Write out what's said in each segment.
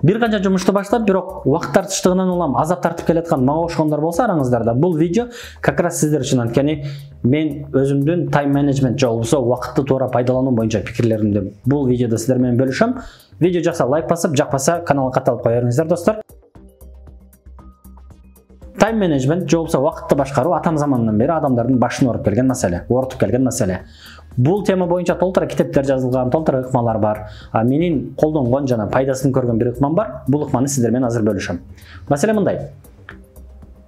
Бир канча жумушту баштап, бирок убакыт тартыштыгынан улам азап тартып келаткан мага окшогондор болсо араңыздарда бул видео как раз сиздер үчүн. Анткени мен өзүмдүн тайм менеджмент же болбосо убакытты туура пайдалануу боюнча пикирлеримди бул видеодо сиздер менен бөлүшөм. Видео жакса лайк басып, жакпаса каналга катталып кое бериңиздер достор. Тайм менеджмент же болбосо убакытты башкаруу атам заманынан бери адамдардын башына ооруп келген маселе. Бул тема боюнча толтура китептер жазылган, толтура ыкмалар бар. Менин колдонгон жана пайдасын көргөн бир ыкмам бар. Бул ыкманы сиздер менен азыр бөлүшөм. Маселе мындай.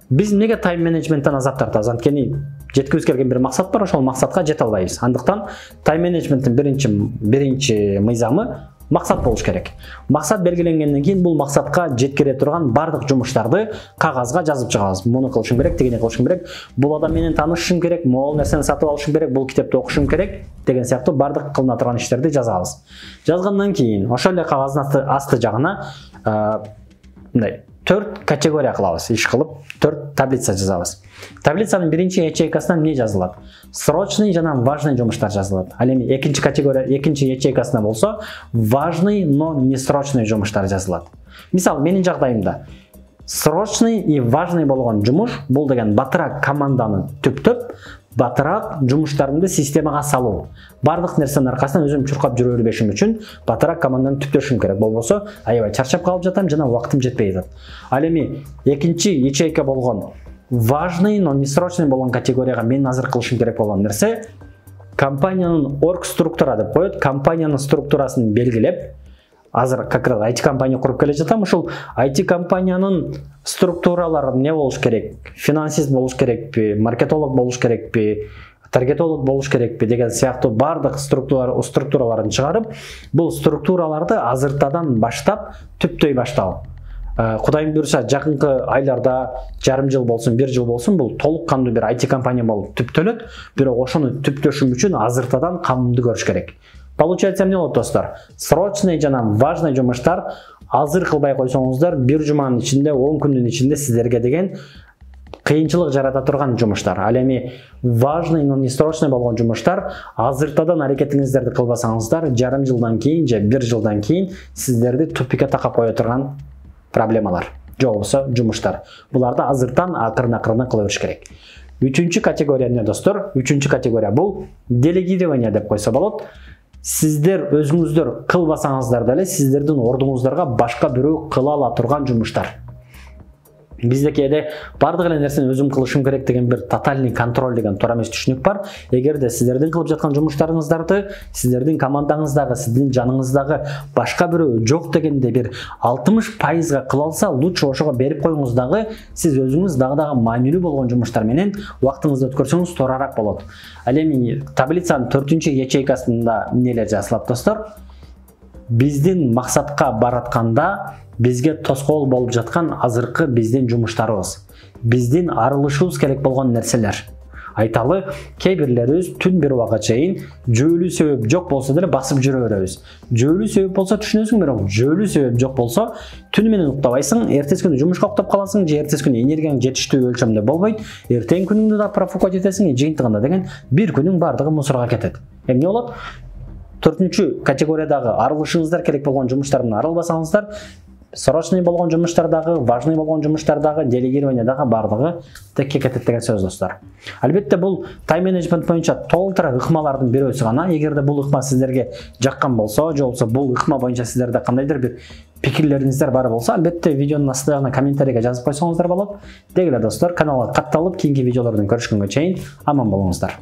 Биз неге тайм менеджменттен азап тартабыз? Анткени жеткибиз келген бир максат бар, ошол максатка жете албайбыз. Андыктан тайм менеджменттин биринчи мыйзамы максат болуш керек. Максат белгиленгенден кийин бул максатка жеткире турган бардык жумуштарды кагазга жазып чыгабыз. Муну кылышым керек, тигини кылышым керек, бул адам менен таанышышым керек, могул нерсени сатып алышым керек, бул китепти окушум керек деген сыяктуу бардык кылына турган иштерди жазабыз. Жазгандан кийин ошол эле кагаздын асты жагына мындай 4 категория кылабыз, иш кылып 4 таблица жазабыз. Таблицанын биринчи ячейкасына эмне жазылат? Срочный жана важный жумуштар жазылат. Ал эми экинчи категория, экинчи ячейкасына болсо важный, но не срочный жумуштар жазылат. Мисалы, менин жагдайымда срочный и важный болгон жумуш бул деген батыраак команданы түптөп, батыраак жумуштарымды системага салуу. Бардык нерсенин аркасынан өзүм чуркап жүрө бербешим үчүн батыраак команданы түптөшүм керек. Болбосо аябай чарчап калып жатам жана убактым жетпей жатат. Ал эми экинчи ячейка болгон важный, но не срочный болгон категорияга мен азыр кылышым керек болгон нерсе компаниянын орг структура деп коет. Компаниянын структурасын белгилеп, азыр как раз IT компания куруп келе жатам. Ушул IT компаниянын структуралары эмне болуш керек? Финансист болуш керекпи, маркетолог болуш керекпи, таргетолог болуш керекпи деген сыяктуу бардык структураларын чыгарып, бул структураларды азыртадан баштап түптөй баштау. Кудайым буйруса, жакынкы айларда жарым жыл болсун, 1 жыл болсун, бул толук кандуу бир IT компания болуп түптөлөт, бирок ошону түптөшүм үчүн азыртадан камымды көрүш керек. Получается эмне болот достор? Срочный жана важный жумуштар азыр кылбай койсоңуздар, бир жуманын ичинде, 10 күндүн ичинде сиздерге деген кыйынчылык жарата турган жумуштар. Ал эми важный, но не срочный болгон жумуштар азыртадан аракетиңиздерди кылбасаңыздар, жарым жылдан кийин же 1 жылдан кийин сиздерди тупикке такап кое турган проблемалар, же болбосо жумуштар. Буларды азыртан акырын-акырын кыла бериш керек. Үчүнчү категория эмне достор? Үчүнчү категория бул делегирование деп койсо болот. Сиздер өзүңүздөр кылбасаңыздар деле сиздердин ордуңуздарга башка бирөө кыла ала турган жумуштар. Биздеки бардык эле нерсени өзүм кылышым керек деген бир тотальный контроль деген туура эмес түшүнүк бар. Эгерде сиздердин кылып жаткан жумуштарыңыздарды сиздердин командаңыздагы, сиздин жаныңыздагы башка бирөө жок дегенде бир 60%га кыла алса, лучше ошого берип коюңуз дагы, сиз өзүңүз дагы маанилүү болгон жумуштар менен убактыңызды өткөрсөңүз туурараак болот. Ал эми таблицанын 4-чү ячейкасында эмнелер жазылат достор? Биздин максатка баратканда бизге тоскоол болуп жаткан азыркы биздин жумуштарыбыз, биздин арылышыбыз керек болгон нерселер. Айталы, кээ бирлерибиз түн бир убакка чейин жөөлүү себеп жок болсо деле басып жүрө беребиз. Жөөлүү себеп болсо түшүнөсүң, бирок жөөлүү себеп жок болсо түнү менен уктабайсың, эртеси күнү жумушка уктап каласың, же эртеси күнү энергияң жетиштүү өлчөмдө болбойт, эртең күнүңдү да профукать этесиң, жыйынтыгында деген бир күнүң бардыгы мусорго кетет. Эмне болот? 4-чү категориядагы арылышыңыздар керек болгон жумуштардан арылбасаңыздар, срочный болгон жумуштардагы, важный болгон жумуштардагы, делегированиядагы бардыгы текке кетет деген сөз достор. Албетте бул тайм менеджмент боюнча толтура ыкмалардын бирөөсү гана. Эгерде бул ыкма сиздерге жаккан болсо, же болбосо бул ыкма боюнча сиздерде кандайдыр бир пикирлериңиздер бар болсо, албетте видеонун астына комментарийге жазып койсоңуздар болот. Дегеле достор, каналга катталып, кийинки видеолордон көрүшкөнгө чейин аман болуңуздар.